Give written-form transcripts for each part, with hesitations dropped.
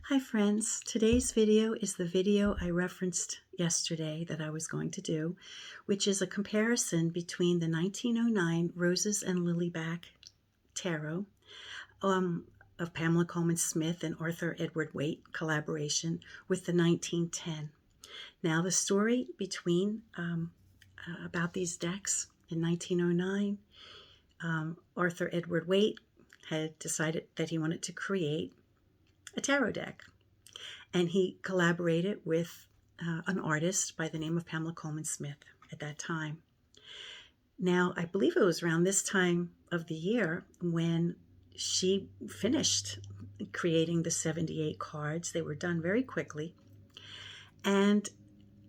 Hi friends, today's video is the video I referenced yesterday that I was going to do, which is a comparison between the 1909 Roses and Lilies tarot of Pamela Coleman Smith and Arthur Edward Waite collaboration with the 1910. Now the story between about these decks in 1909, Arthur Edward Waite had decided that he wanted to create a tarot deck. And he collaborated with an artist by the name of Pamela Coleman Smith at that time. Now, I believe it was around this time of the year when she finished creating the 78 cards. They were done very quickly. And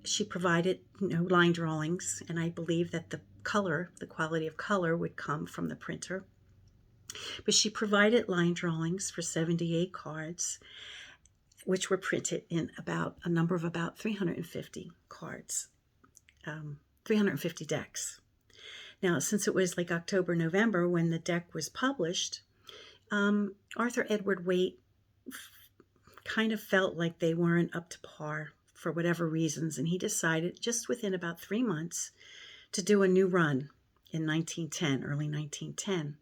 she provided, line drawings. And I believe that the quality of color would come from the printer. But she provided line drawings for 78 cards, which were printed in a number of about 350 cards, 350 decks. Now, since it was like October, November when the deck was published, Arthur Edward Waite kind of felt like they weren't up to par for whatever reasons, and he decided just within about 3 months to do a new run in 1910, early 1910.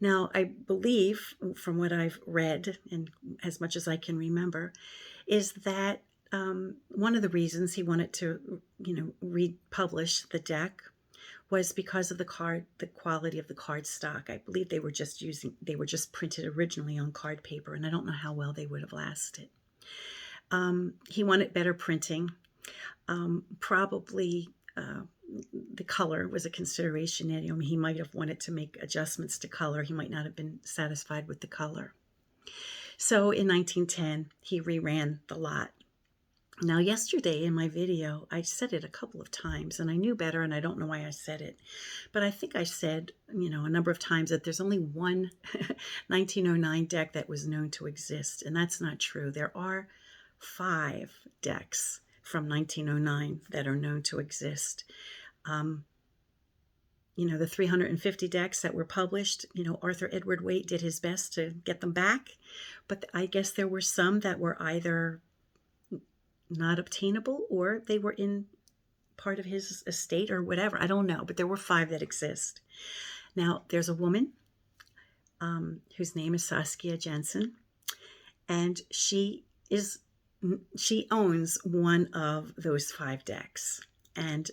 Now, I believe, from what I've read, and as much as I can remember, is that one of the reasons he wanted to, republish the deck was because of the quality of the card stock. I believe they were just printed originally on card paper, and I don't know how well they would have lasted. He wanted better printing, probably. The color was a consideration. He might have wanted to make adjustments to color. He might not have been satisfied with the color. So in 1910, he reran the lot. Now, yesterday in my video, I said it a couple of times, and I knew better, and I don't know why I said it. But I think I said, a number of times that there's only one 1909 deck that was known to exist, and that's not true. There are 5 decks from 1909 that are known to exist. The 350 decks that were published, Arthur Edward Waite did his best to get them back, but I guess there were some that were either not obtainable or they were in part of his estate or whatever. I don't know, but there were 5 that exist. Now, there's a woman whose name is Saskia Jansen, and she owns one of those 5 decks. And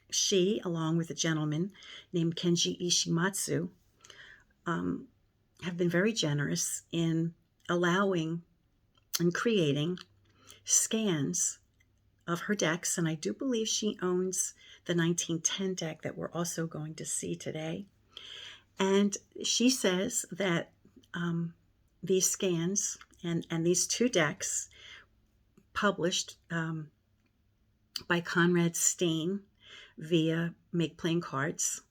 she, along with a gentleman named Kenji Ishimatsu, have been very generous in allowing and creating scans of her decks. And I do believe she owns the 1910 deck that we're also going to see today. And she says that these scans and these 2 decks published by Conrad Steyn via Make Playing Cards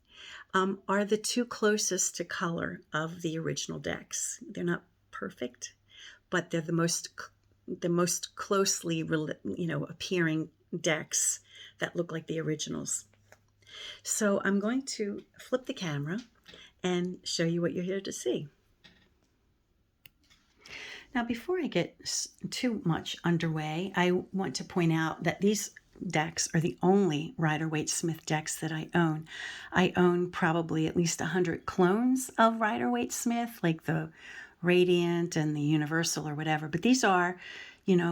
are the 2 closest to color of the original decks. They're not perfect, but they're the most closely appearing decks that look like the originals. So I'm going to flip the camera and show you what you're here to see. Now, before I get too much underway, I want to point out that these decks are the only Rider-Waite Smith decks that I own. I own probably at least 100 clones of Rider-Waite Smith, like the Radiant and the Universal or whatever. But these are, the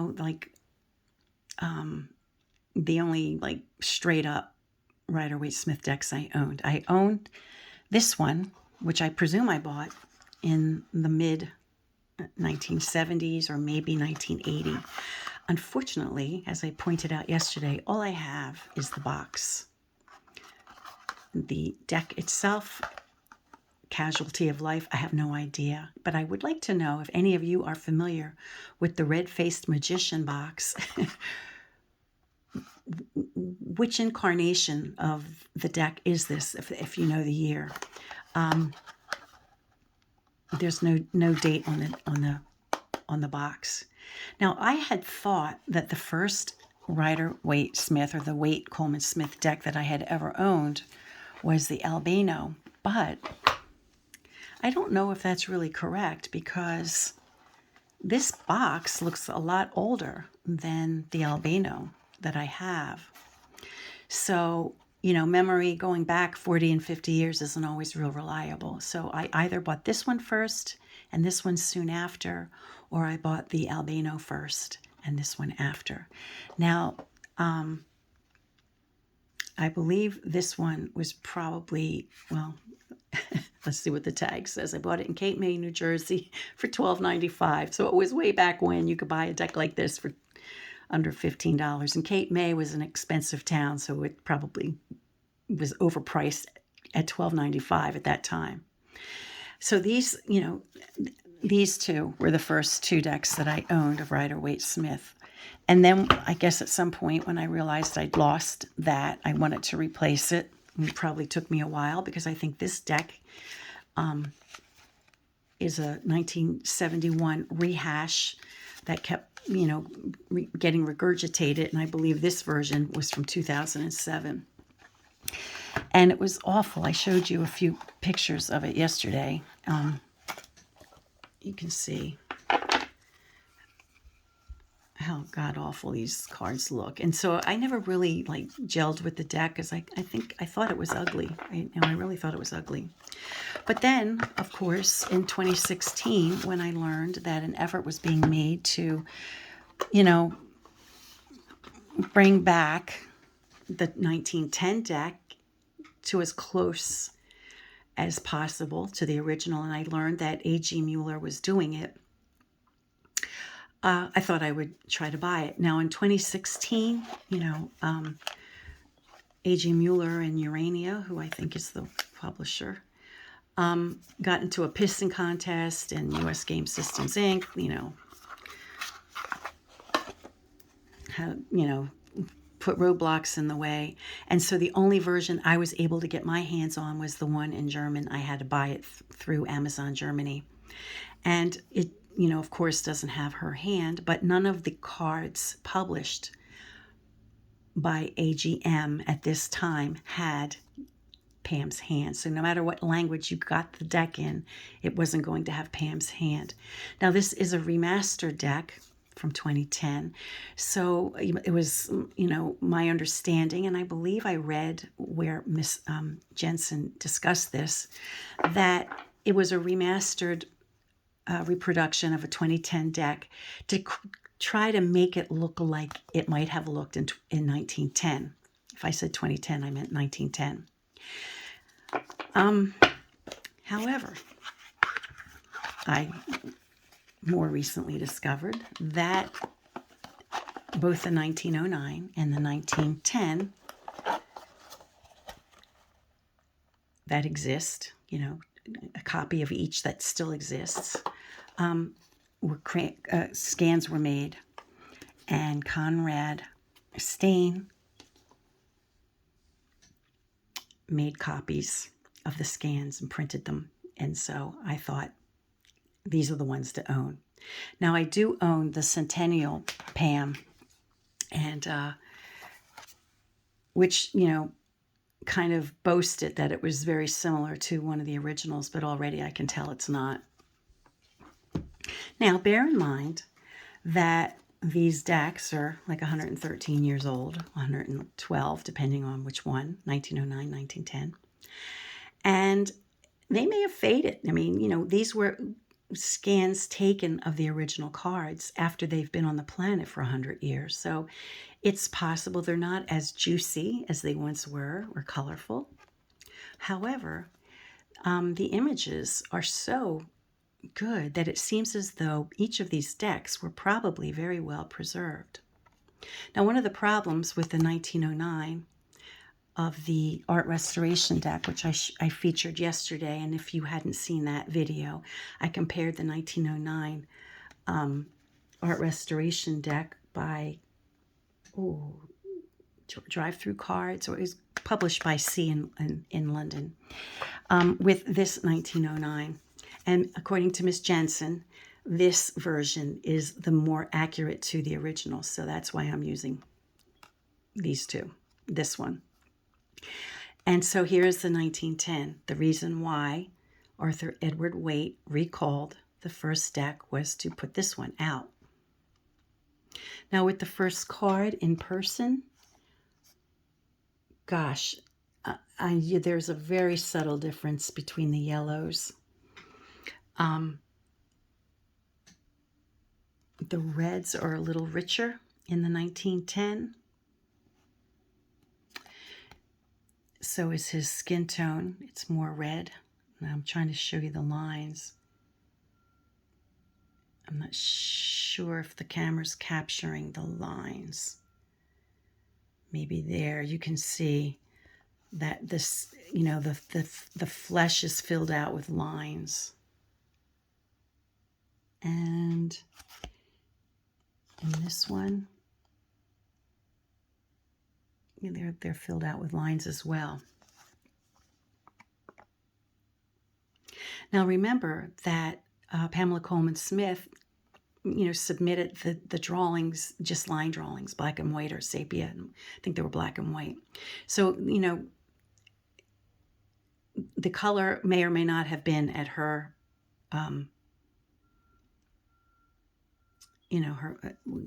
only straight up Rider-Waite Smith decks I owned. I owned this one, which I presume I bought in the mid 1970s or maybe 1980. Unfortunately, as I pointed out yesterday, all I have is the box. The deck itself, Casualty of Life, I have no idea. But I would like to know if any of you are familiar with the Red-Faced Magician box. Which incarnation of the deck is this, if you know the year? There's no date on the box. Now, I had thought that the first Rider-Waite Smith or the Waite Coleman Smith deck that I had ever owned was the Albino, but I don't know if that's really correct because this box looks a lot older than the albino that I have. So, memory going back 40 and 50 years isn't always real reliable. So I either bought this one first and this one soon after, or I bought the albino first and this one after. Now, I believe this one was probably, well, let's see what the tag says. I bought it in Cape May, New Jersey for $12.95. So it was way back when you could buy a deck like this for under $15. And Cape May was an expensive town, so it probably was overpriced at $12.95 at that time. So these, these two were the first two decks that I owned of Rider-Waite-Smith. And then I guess at some point when I realized I'd lost that, I wanted to replace it. It probably took me a while because I think this deck is a 1971 rehash that kept, getting regurgitated. And I believe this version was from 2007. And it was awful. I showed you a few pictures of it yesterday. You can see how god-awful these cards look. And so I never really gelled with the deck because I thought it was ugly. I really thought it was ugly. But then, of course, in 2016, when I learned that an effort was being made to, bring back the 1910 deck to as close as possible to the original, and I learned that A.G. Mueller was doing it, I thought I would try to buy it. Now in 2016, A.G. Mueller and Urania, who I think is the publisher, got into a pissing contest, and U.S. Game Systems Inc., put roadblocks in the way. And so the only version I was able to get my hands on was the one in German. I had to buy it through Amazon Germany. And it, of course, doesn't have her hand, but none of the cards published by AGM at this time had Pam's hand. So no matter what language you got the deck in, it wasn't going to have Pam's hand. Now, this is a remastered deck from 2010. So it was, my understanding, and I believe I read where Miss Jansen discussed this, that it was a remastered reproduction of a 2010 deck to try to make it look like it might have looked in 1910. If I said 2010, I meant 1910. However, I more recently discovered that both the 1909 and the 1910 that exist, a copy of each that still exists, scans were made, and Conrad Steyn made copies of the scans and printed them. And so I thought, these are the ones to own. Now, I do own the Centennial Pam, and which, kind of boasted that it was very similar to one of the originals, but already I can tell it's not. Now, bear in mind that these decks are like 113 years old, 112, depending on which one, 1909, 1910. And they may have faded. I mean, these were scans taken of the original cards after they've been on the planet for 100 years. So it's possible they're not as juicy as they once were or colorful. However, the images are so good that it seems as though each of these decks were probably very well preserved. Now, one of the problems with the 1909 of the art restoration deck, which I featured yesterday, and if you hadn't seen that video, I compared the 1909 art restoration deck by Drive-Through Cards, or it was published by C in London, with this 1909. And according to Miss Jansen, this version is the more accurate to the original. So that's why I'm using these two, this one. And so here's the 1910. The reason why Arthur Edward Waite recalled the first deck was to put this one out. Now with the first card in person, gosh, there's a very subtle difference between the yellows. The reds are a little richer in the 1910. So is his skin tone. It's more red. Now I'm trying to show you the lines. I'm not sure if the camera's capturing the lines. Maybe there you can see that this, you know, the flesh is filled out with lines. And in this one, they're filled out with lines as well. Now remember that Pamela Coleman Smith, you know, submitted the drawings, just line drawings, black and white or sepia. I think they were black and white. So, you know, the color may or may not have been at her, you know,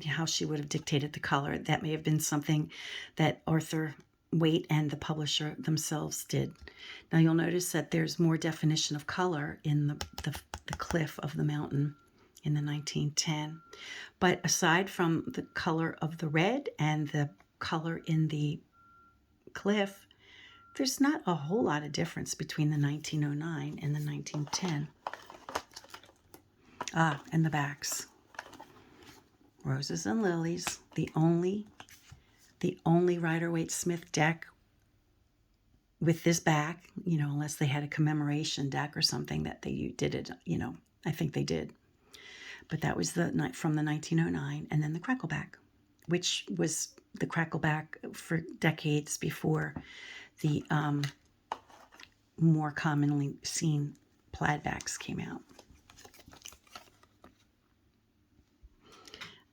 how she would have dictated the color. That may have been something that Arthur Waite and the publisher themselves did. Now you'll notice that there's more definition of color in the cliff of the mountain in the 1910. But aside from the color of the red and the color in the cliff, there's not a whole lot of difference between the 1909 and the 1910. And the backs. Roses and Lilies, the only Rider-Waite-Smith deck with this back, you know, unless they had a commemoration deck or something that they did it, you know, I think they did. But that was from the 1909, and then the Crackleback, which was the Crackleback for decades before the more commonly seen plaidbacks came out.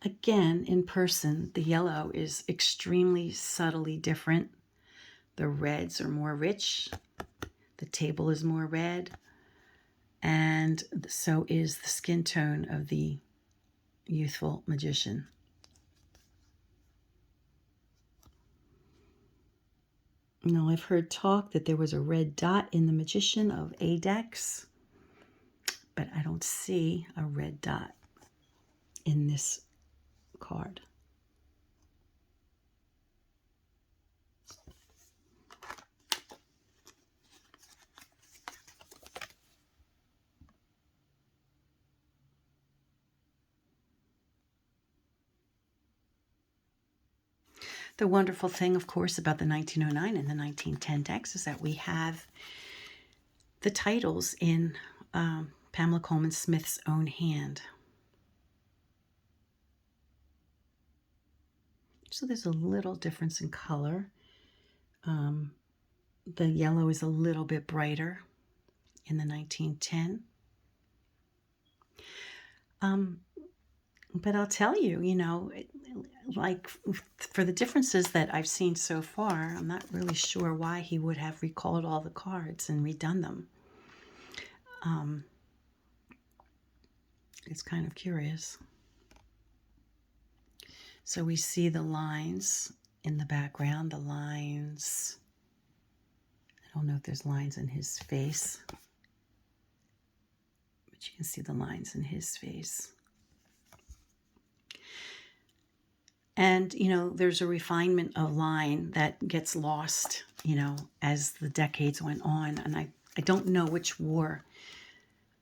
Again, in person, the yellow is extremely subtly different. The reds are more rich. The table is more red. And so is the skin tone of the youthful magician. Now, I've heard talk that there was a red dot in the magician of Adex, but I don't see a red dot in this card. The wonderful thing, of course, about the 1909 and the 1910 decks is that we have the titles in Pamela Coleman Smith's own hand. So there's a little difference in color. The yellow is a little bit brighter in the 1910. But I'll tell you, you know, like for the differences that I've seen so far, I'm not really sure why he would have recalled all the cards and redone them. It's kind of curious. So we see the lines in the background, the lines. I don't know if there's lines in his face, but you can see the lines in his face. And, you know, there's a refinement of line that gets lost, you know, as the decades went on. And I don't know which war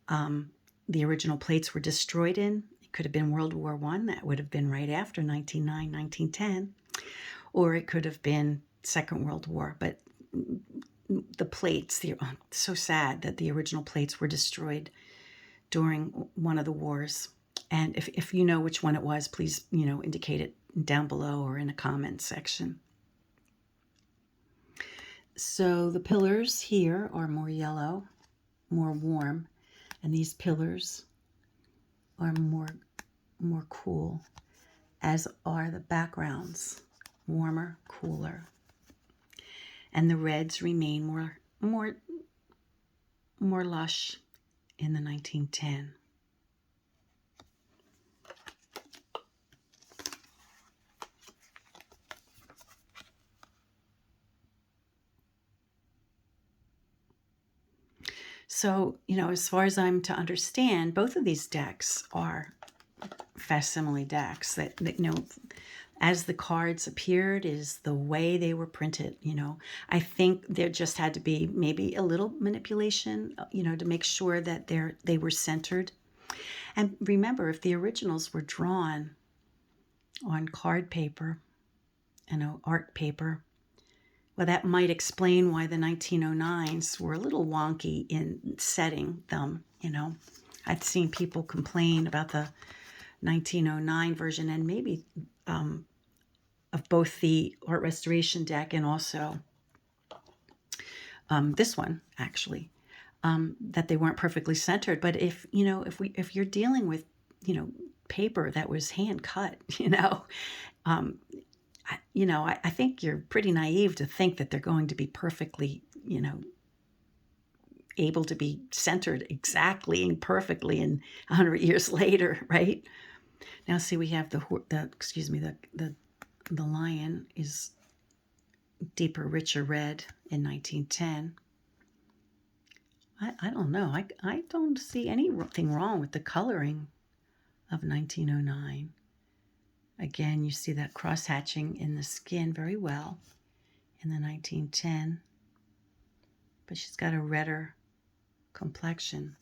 the original plates were destroyed in. It could have been World War I. That would have been right after 1909, 1910. Or it could have been Second World War. But the plates, so sad that the original plates were destroyed during one of the wars. And if you know which one it was, please, you know, indicate it down below or in a comment section. So the pillars here are more yellow, more warm, and these pillars are more cool, as are the backgrounds, warmer, cooler. And the reds remain more lush in the 1910. So, as far as I'm to understand, both of these decks are facsimile decks that as the cards appeared is the way they were printed. I think there just had to be maybe a little manipulation, to make sure that they were centered. And remember, if the originals were drawn on card paper and art paper, well, that might explain why the 1909s were a little wonky in setting them. I've seen people complain about the 1909 version, and maybe of both the art restoration deck and also this one, actually, that they weren't perfectly centered. But if you're dealing with paper that was hand cut, I think you're pretty naive to think that they're going to be perfectly, able to be centered exactly and perfectly in 100 years later, right? Now, see, we have the lion is deeper, richer red in 1910. I don't know. I don't see anything wrong with the coloring of 1909. Again, you see that cross-hatching in the skin very well in the 1910. But she's got a redder complexion.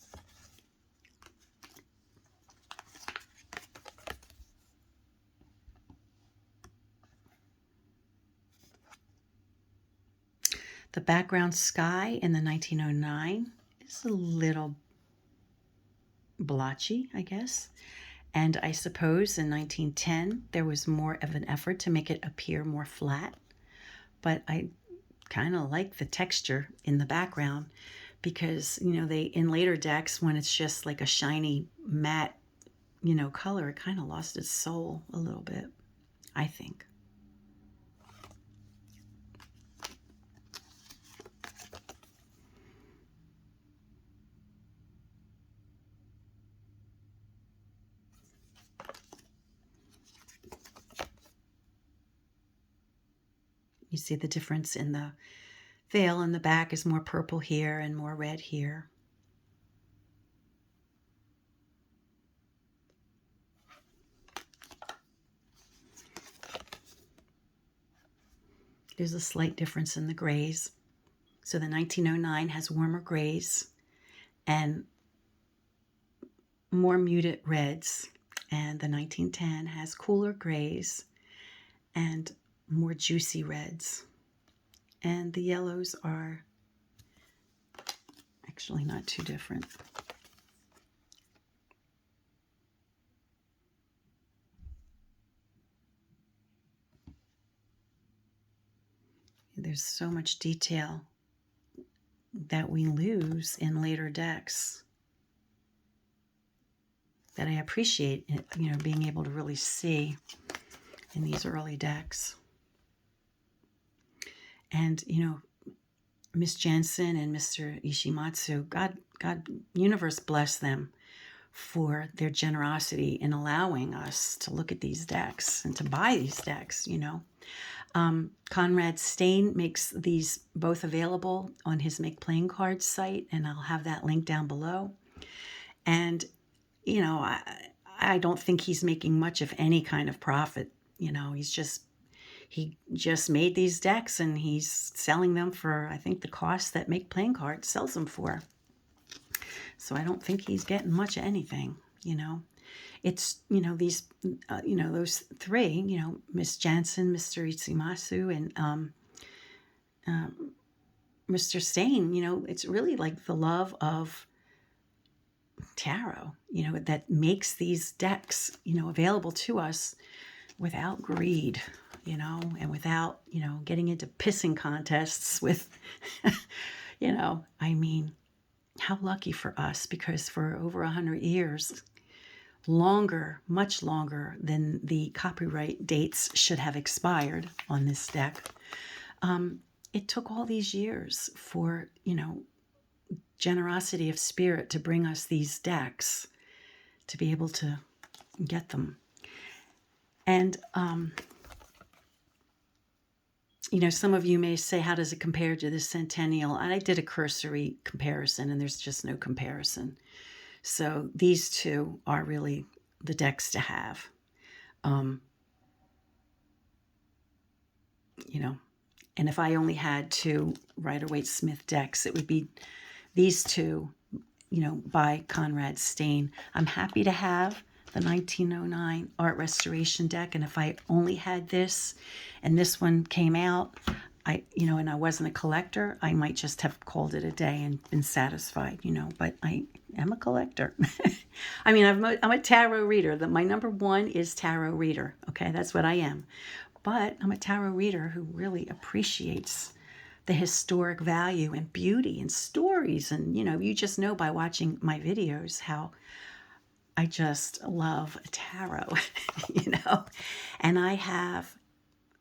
The background sky in the 1909 is a little blotchy, I guess. And I suppose in 1910, there was more of an effort to make it appear more flat. But I kind of like the texture in the background because, they in later decks, when it's just like a shiny matte, color, it kind of lost its soul a little bit, I think. You see the difference in the veil in the back is more purple here and more red here. There's a slight difference in the grays. So the 1909 has warmer grays and more muted reds, and the 1910 has cooler grays and more juicy reds. And the yellows are actually not too different. There's so much detail that we lose in later decks that I appreciate, being able to really see in these early decks. And, Miss Jansen and Mr. Ishimatsu, God, universe bless them for their generosity in allowing us to look at these decks and to buy these decks, Conrad Steyn makes these both available on his Make Playing Cards site, and I'll have that link down below. And, I don't think he's making much of any kind of profit. He just made these decks and he's selling them for, I think, the cost that Make Playing Cards sells them for. So I don't think he's getting much of anything, It's, these, those three, Miss Jansen, Mr. Ishimatsu, and Mr. Steyn, it's really like the love of tarot, that makes these decks, available to us without greed, and without, getting into pissing contests with, how lucky for us, because for over 100 years, longer, much longer than the copyright dates should have expired on this deck, it took all these years for, generosity of spirit to bring us these decks to be able to get them. And some of you may say, how does it compare to the Centennial? And I did a cursory comparison, and there's just no comparison. So these two are really the decks to have. And if I only had two Rider-Waite-Smith decks, it would be these two, by Conrad Steyn. I'm happy to have the 1909 art restoration deck, and if I only had this and this one came out, and I wasn't a collector, I might just have called it a day and been satisfied, but I am a collector. I mean, I'm a tarot reader. My number one is tarot reader. Okay, that's what I am. But I'm a tarot reader who really appreciates the historic value and beauty and stories. And, you just know by watching my videos how I just love tarot, And I have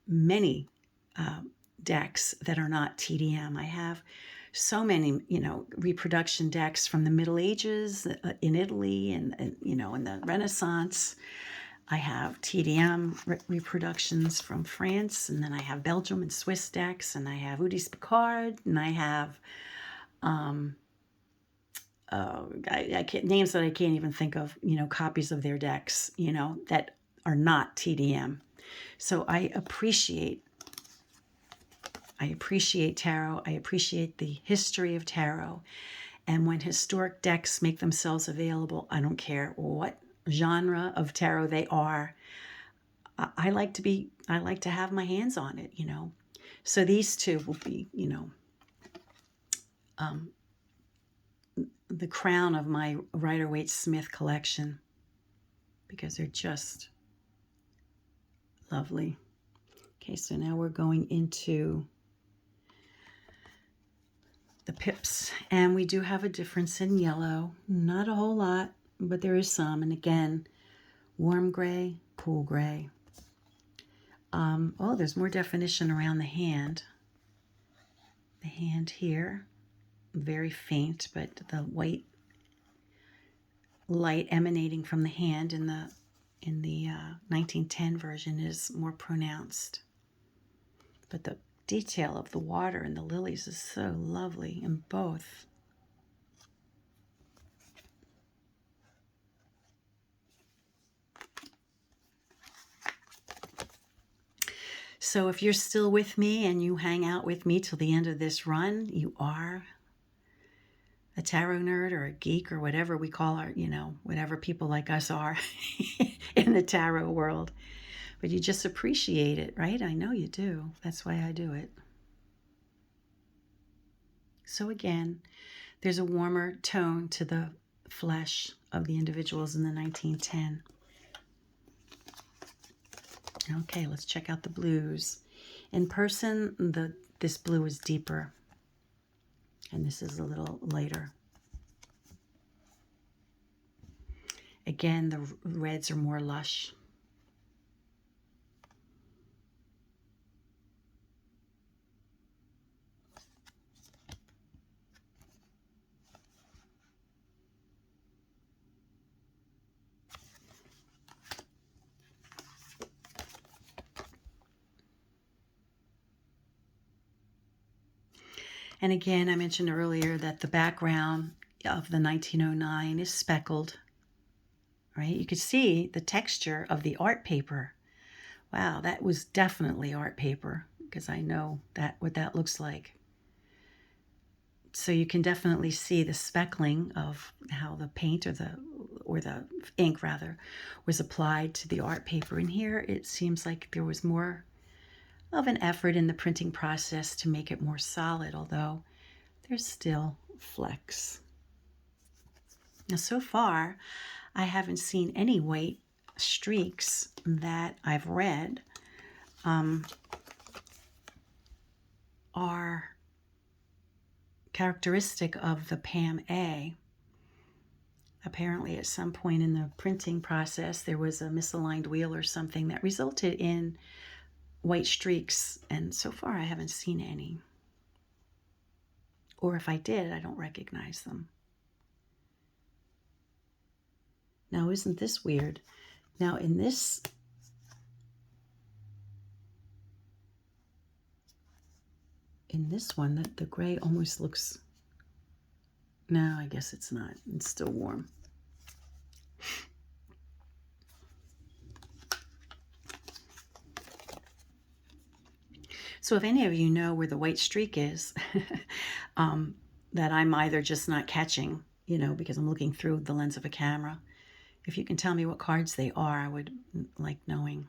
many decks that are not TDM. I have so many, reproduction decks from the Middle Ages in Italy and in the Renaissance. I have TDM reproductions from France, and then I have Belgium and Swiss decks, and I have Udis Picard, and I have I can't, names that I can't even think of, copies of their decks, that are not TDM. So I appreciate tarot. I appreciate the history of tarot. And when historic decks make themselves available, I don't care what genre of tarot they are, I like to have my hands on it, So these two will be, the crown of my Rider-Waite-Smith collection, because they're just lovely. Okay, so now we're going into the pips, and we do have a difference in yellow. Not a whole lot, but there is some. And again, warm gray, cool gray. There's more definition around the hand. The hand here, very faint, but the white light emanating from the hand in the 1910 version is more pronounced. But the detail of the water and the lilies is so lovely in both. So if you're still with me and you hang out with me till the end of this run, you are a tarot nerd or a geek or whatever we call our, whatever people like us are in the tarot world. But you just appreciate it, right? I know you do. That's why I do it. So again, there's a warmer tone to the flesh of the individuals in the 1910. Okay, let's check out the blues. In person, this blue is deeper, and this is a little lighter. Again, the reds are more lush. And again, I mentioned earlier that the background of the 1909 is speckled, right? You could see the texture of the art paper. Wow, that was definitely art paper, because I know what that looks like. So you can definitely see the speckling of how the paint or the ink rather was applied to the art paper. And here it seems like there was more of an effort in the printing process to make it more solid, although there's still flecks. Now, so far, I haven't seen any white streaks that I've read are characteristic of the Pam A. Apparently, at some point in the printing process, there was a misaligned wheel or something that resulted in white streaks, and so far I haven't seen any. Or if I did, I don't recognize them. Now, isn't this weird? Now, in this in this one, the gray almost looks, no, I guess it's not. It's still warm. So if any of you know where the white streak is, that I'm either just not catching, you know, because I'm looking through the lens of a camera, if you can tell me what cards they are, I would like knowing.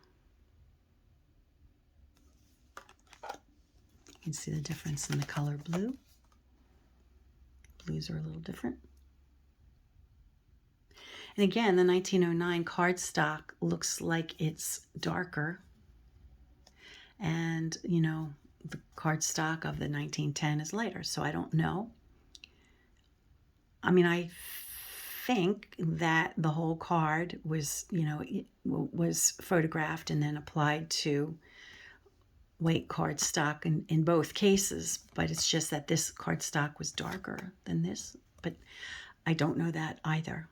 You can see the difference in the color blue. Blues are a little different. And again, the 1909 cardstock looks like it's darker. And, you know, the cardstock of the 1910 is lighter. So I don't know. I mean, I think that the whole card was, you know, was photographed and then applied to white cardstock in both cases, but it's just that this cardstock was darker than this, but I don't know that either.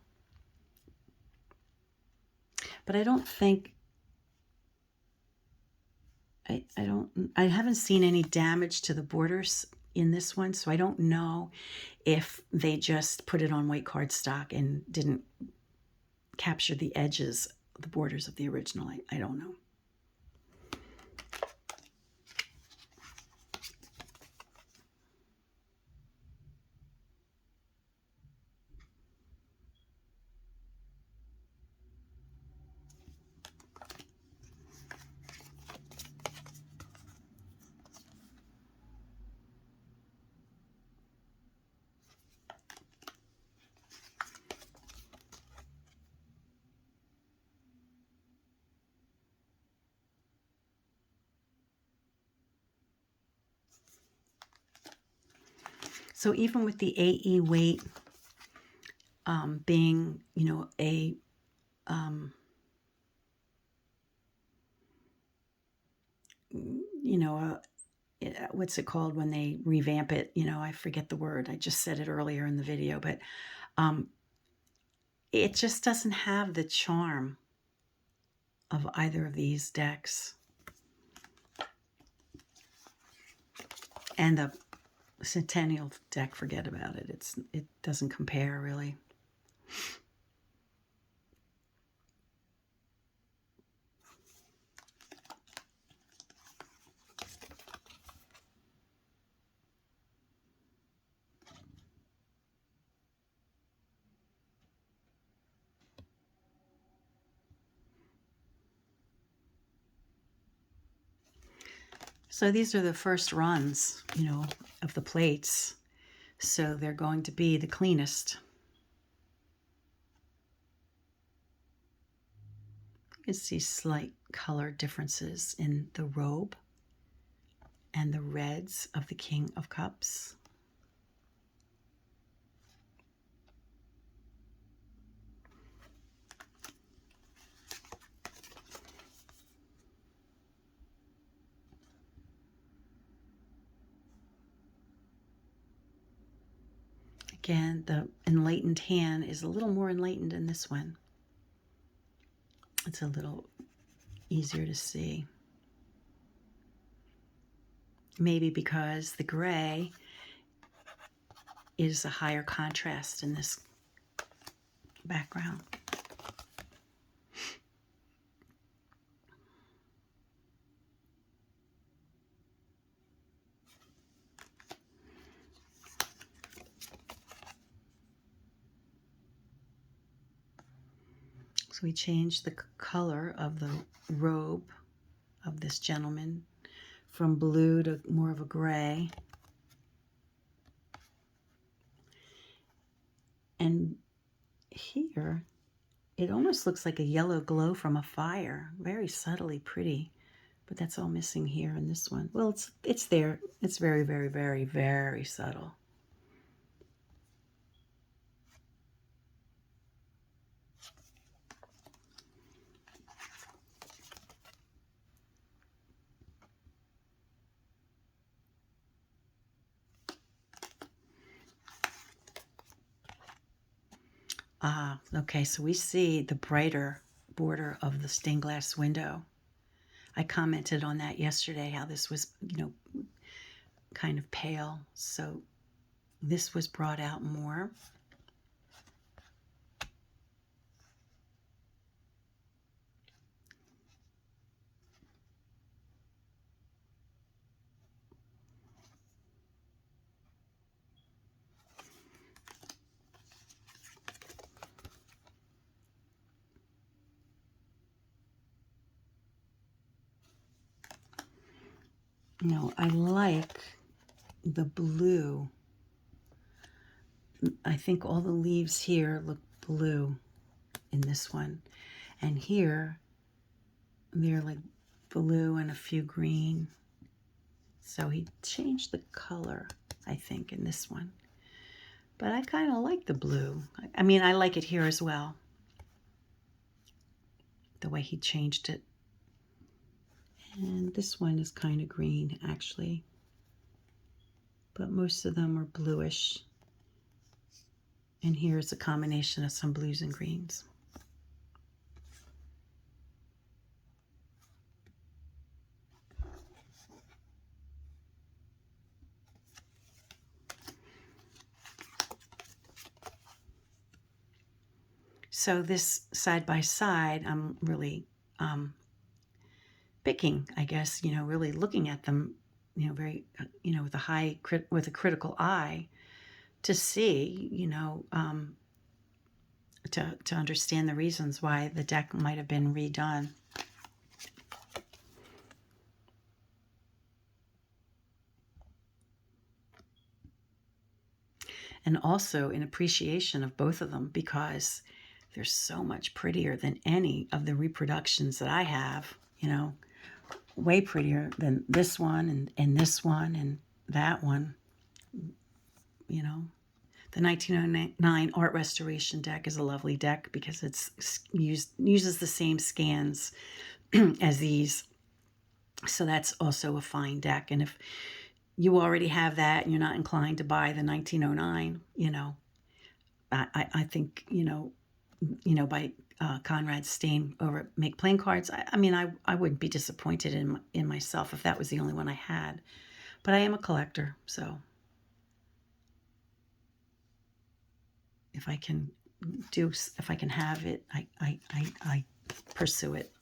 But I don't think, I haven't seen any damage to the borders in this one, so I don't know if they just put it on white cardstock and didn't capture the edges, the borders of the original. I don't know. So even with the AE weight being, you know, a you know, what's it called when they revamp it? You know, I forget the word. I just said it earlier in the video, but it just doesn't have the charm of either of these decks. And the Centennial deck, forget about it. It doesn't compare really. So these are the first runs, you know, of the plates. So they're going to be the cleanest. You can see slight color differences in the robe and the reds of the King of Cups. Again, the enlightened hand is a little more enlightened in this one. It's a little easier to see. Maybe because the gray is a higher contrast in this background. So we changed the color of the robe of this gentleman from blue to more of a gray. And here, it almost looks like a yellow glow from a fire. Very subtly pretty, but that's all missing here in this one. Well, it's there. It's very, very, very, very subtle. Ah, okay, so we see the brighter border of the stained glass window. I commented on that yesterday, how this was, you know, kind of pale, so this was brought out more. No, I like the blue. I think all the leaves here look blue in this one. And here, they're like blue and a few green. So he changed the color, I think, in this one. But I kind of like the blue. I mean, I like it here as well. The way he changed it. And this one is kind of green, actually. But most of them are bluish. And here's a combination of some blues and greens. So this side by side, I'm really picking, I guess, you know, really looking at them, you know, very, you know, with a critical eye to see, you know, to understand the reasons why the deck might have been redone. And also in appreciation of both of them, because they're so much prettier than any of the reproductions that I have, you know, way prettier than this one and this one and that one, you know. The 1909 art restoration deck is a lovely deck because it's uses the same scans as these. So that's also a fine deck. And if you already have that and you're not inclined to buy the 1909, you know, I think, you know, by Conrad Steyn over at Make Playing Cards, I mean, I wouldn't be disappointed in myself if that was the only one I had. But I am a collector, so if I can have it, I pursue it.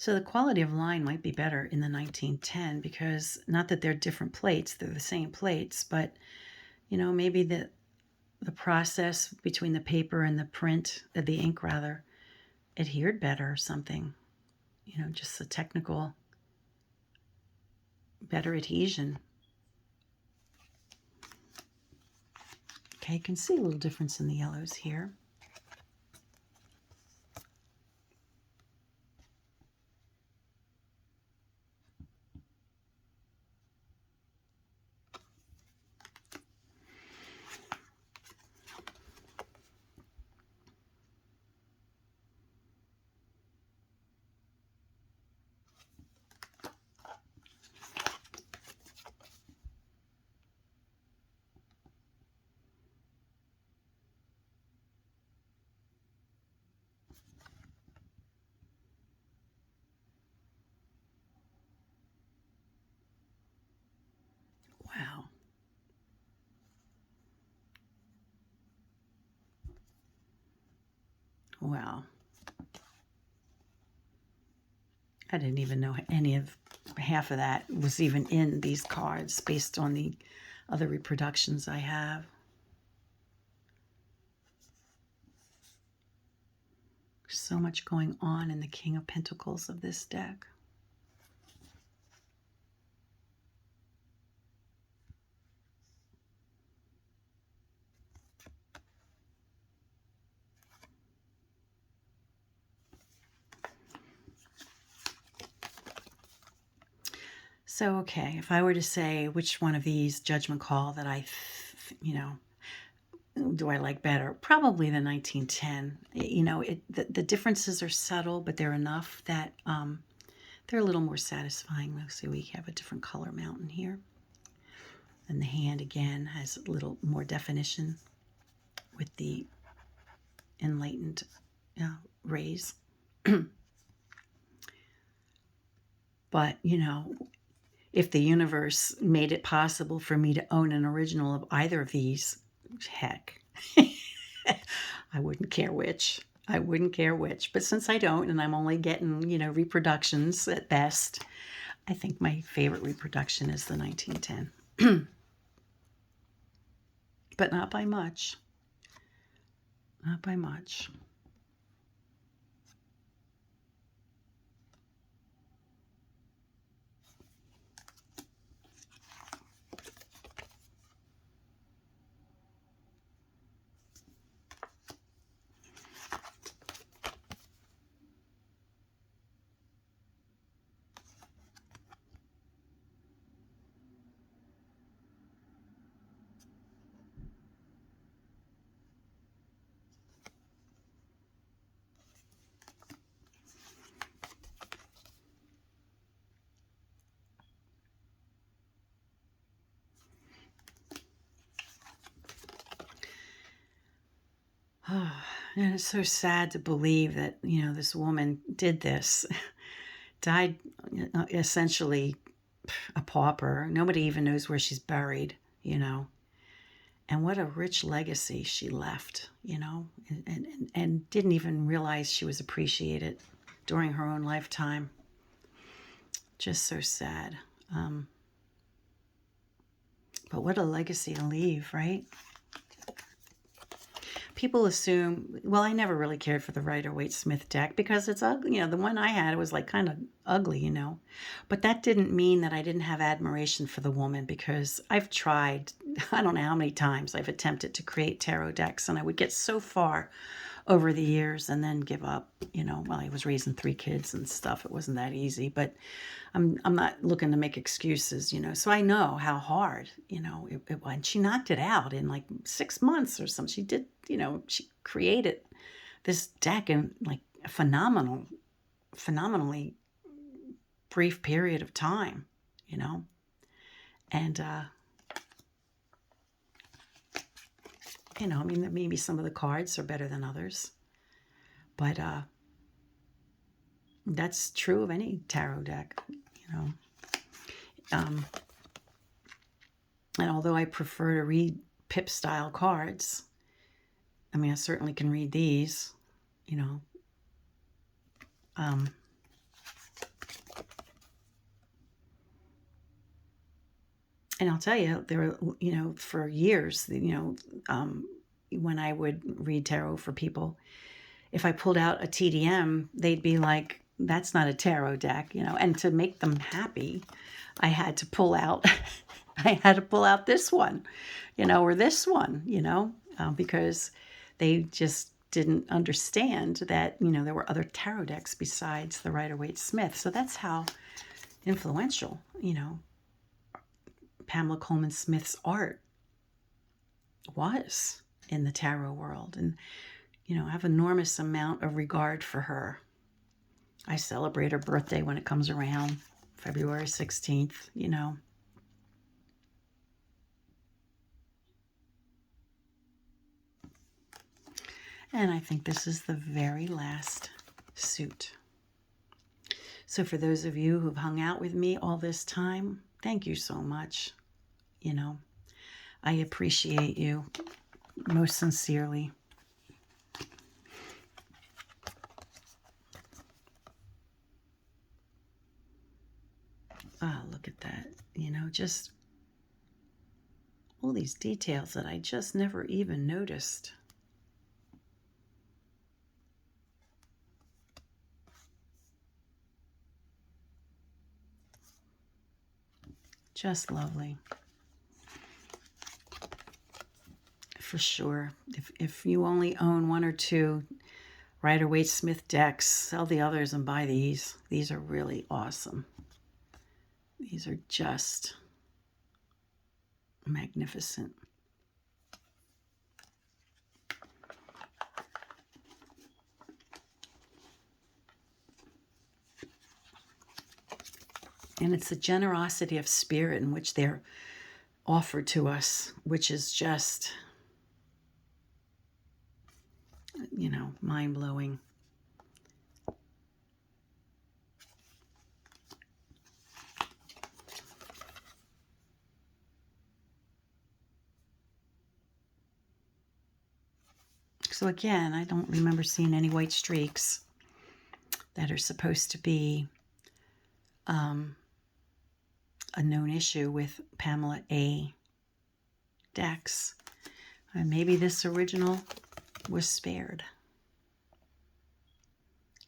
So the quality of line might be better in the 1910 because not that they're different plates, they're the same plates, but you know, maybe the process between the paper and the print, the ink rather, adhered better or something. You know, just the technical, better adhesion. Okay, you can see a little difference in the yellows here. Wow. Wow. I didn't even know any of half of that was even in these cards based on the other reproductions I have. So much going on in the King of Pentacles of this deck. So, okay, if I were to say which one of these judgment call that you know, do I like better? Probably the 1910. You know, the differences are subtle, but they're enough that they're a little more satisfying. So we have a different color mountain here. And the hand again has a little more definition with the enlightened rays. But, you know, if the universe made it possible for me to own an original of either of these, heck, I wouldn't care which. I wouldn't care which. But since I don't, and I'm only getting, you know, reproductions at best, I think my favorite reproduction is the 1910. But not by much. Not by much. And it's so sad to believe that, you know, this woman did this, died essentially a pauper. Nobody even knows where she's buried, you know. And what a rich legacy she left, you know, and didn't even realize she was appreciated during her own lifetime. Just so sad. But what a legacy to leave, right? People assume, well, I never really cared for the Rider-Waite-Smith deck because it's ugly. You know, the one I had, it was like kind of ugly, you know. But that didn't mean that I didn't have admiration for the woman, because I've tried, I don't know how many times I've attempted to create tarot decks, and I would get so far over the years and then give up, you know. Well, I was raising 3 kids and stuff. It wasn't that easy, but I'm not looking to make excuses, you know. So I know how hard, you know, it was. And she knocked it out in like 6 months or something. She did, you know, she created this deck in like a phenomenally brief period of time, you know. And, you know, I mean, maybe some of the cards are better than others, but that's true of any tarot deck, you know. And although I prefer to read pip style cards, I mean, I certainly can read these, you know. And I'll tell you, there were, you know, for years, you know, when I would read tarot for people, if I pulled out a TDM, they'd be like, that's not a tarot deck, you know. And to make them happy, I had to pull out, I had to pull out this one, you know, or this one, you know, because they just didn't understand that, you know, there were other tarot decks besides the Rider-Waite-Smith. So that's how influential, you know, Pamela Coleman Smith's art was in the tarot world. And, you know, I have enormous amount of regard for her. I celebrate her birthday when it comes around, February 16th, you know. And I think this is the very last suit. So for those of you who've hung out with me all this time, thank you so much. You know, I appreciate you most sincerely. Ah, look at that. You know, just all these details that I just never even noticed. Just lovely. For sure. If you only own 1 or 2 Rider-Waite-Smith decks, sell the others and buy these. These are really awesome. These are just magnificent. And it's the generosity of spirit in which they're offered to us, which is just, you know, mind-blowing. So again, I don't remember seeing any white streaks that are supposed to be a known issue with Pamela A decks. And maybe this original was spared,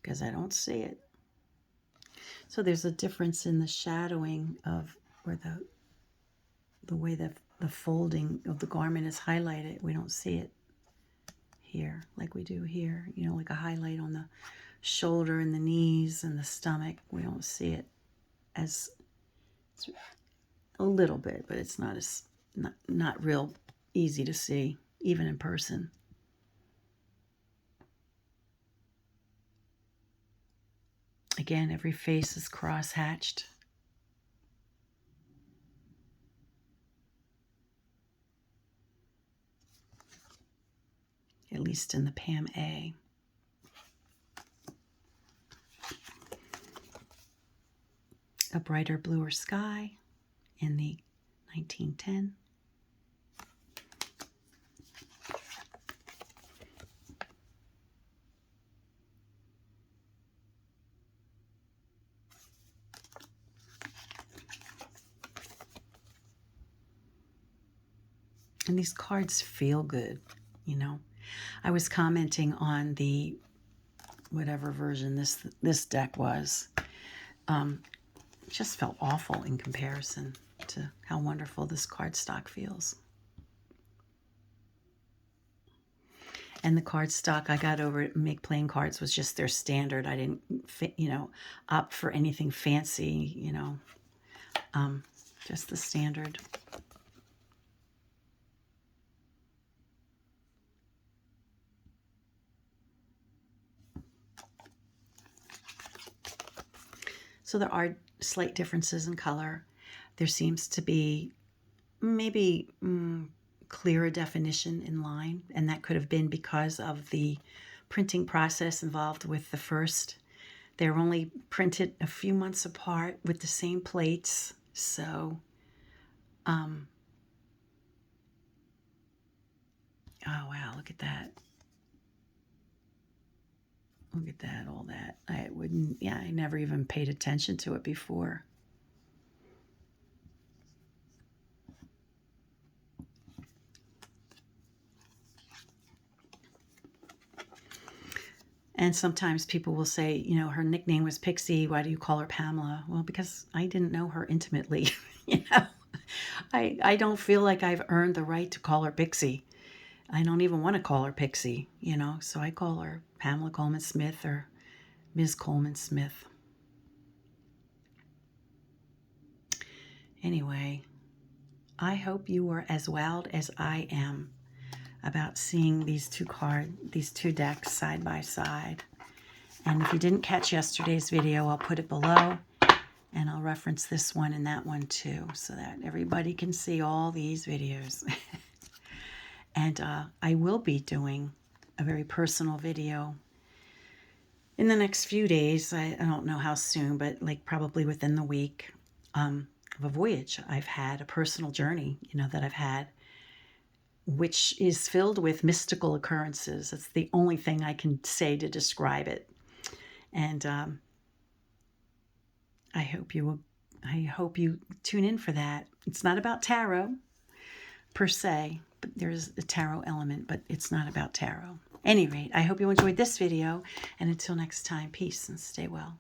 because I don't see it. So there's a difference in the shadowing of, or the way that the folding of the garment is highlighted. We don't see it here like we do here, you know, like a highlight on the shoulder and the knees and the stomach. We don't see it as, a little bit, but it's not as, not real easy to see, even in person. Again, every face is cross-hatched. At least in the Pam A. A brighter bluer sky in the 1910. And these cards feel good, you know. I was commenting on the, whatever version this deck was. Just felt awful in comparison to how wonderful this cardstock feels. And the cardstock I got over at Make Playing Cards was just their standard. I didn't, you know, opt for anything fancy, you know, just the standard. So there are slight differences in color. There seems to be maybe clearer definition in line, and that could have been because of the printing process involved with the first. They're only printed a few months apart with the same plates, so oh wow, look at that. Look at that, all that. I never even paid attention to it before. And sometimes people will say, you know, her nickname was Pixie. Why do you call her Pamela? Well, because I didn't know her intimately. You know, I don't feel like I've earned the right to call her Pixie. I don't even want to call her Pixie, you know, so I call her Pamela Coleman Smith or Ms. Coleman Smith. Anyway, I hope you were as wowed as I am about seeing these two decks side by side. And if you didn't catch yesterday's video, I'll put it below, and I'll reference this one and that one too, so that everybody can see all these videos. And I will be doing a very personal video in the next few days. I don't know how soon, but like probably within the week, of a voyage I've had, a personal journey, you know, that I've had, which is filled with mystical occurrences. It's the only thing I can say to describe it. And I hope you tune in for that. It's not about tarot per se, but there's a tarot element, but it's not about tarot. At any rate, I hope you enjoyed this video, and until next time, peace and stay well.